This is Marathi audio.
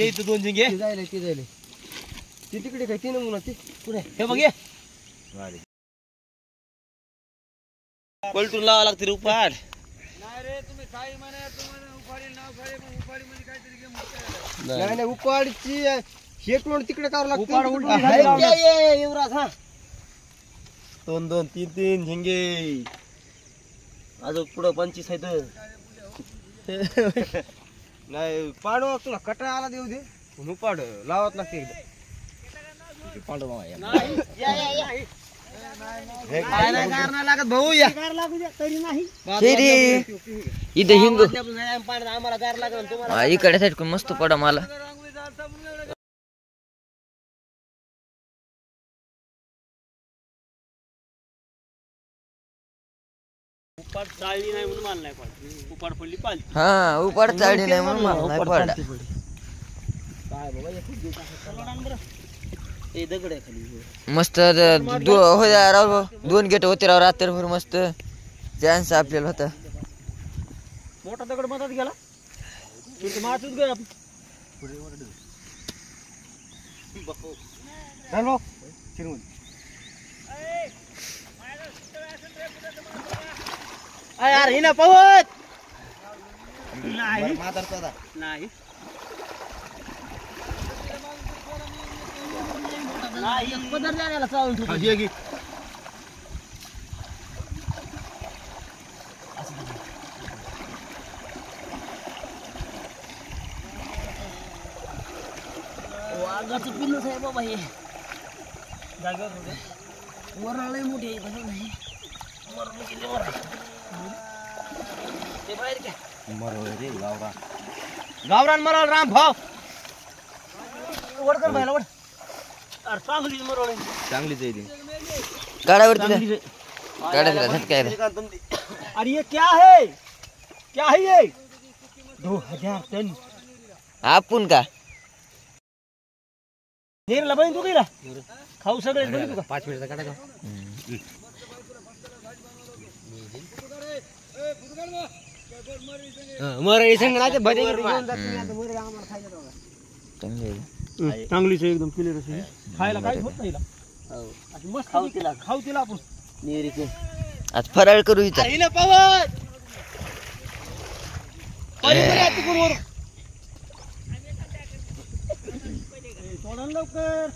इथं दोन झिंगे जायला ती तिकडे काय ती नमुना ती पुढे हे बघ ये पलटून लावा लागते रे उपाड. नाही रे तुम्ही काही म्हणा तुम्हाला उपाडी नाव खाली उपाडी मध्ये काहीतरी गेम नाही नाही उपाडची शेटवण तिकडे करावं लागतं. उपाड उलटी युवराज हा दोन दोन तीन तीन झिंगे अजून पुढं 25 आहेत. नाही पाडव तुला कटा आला देऊ दे उपाड लावत लागते एकदा पांडव मामा या काय नाही कारण लागत भाऊ या तरी नाही इथे हिंग आम्हाला गार लागत तुम्हाला इकडे साईड मस्त पडा मला. उपाड चाळली नाही म्हणून मला नाही पडली. उपाड पडली पाहिजे. हा उपाड चाळली नाही म्हणून मला नाही पडला. काय बाबा ते दगड आहे खाली मस्त हो राव 2 गेट होते राव रात्रभर मस्त चान्स आपल्याला होता. मोठा दगड मधात गेला माचूच गेला. यार हिना पवत नाही नाही पदर जाण्याला चालून ठेवतो. वाघाचं पिल्लूच आहे बाबा हे जागेवर वराळही मोठी आहे तसं नाही मरून गेले वर ते बाहेर काय मरवळ रे गावरा गावरान मरल राम भाव वडकर भाईला वड. अरे चांगली मरवळ चांगलीच आहे ती काढावर तिला काढा तिला झटका. अरे ये क्या है ये 2000 टन आपण का नेरला बहीण तू गेला खाऊ सगळे बघितलं का 5 मिनिटं काढा मरळी संग नाही ते भरे घेऊन जात मी आता मरळी आम्हाला खायला दोघा चांगलीच एकदम क्लिअर असेल खायला काय होत नाही मस्त खाऊ तिला आपण निरीचे आज फराळ करू इथं. हिना पवत वर लवकर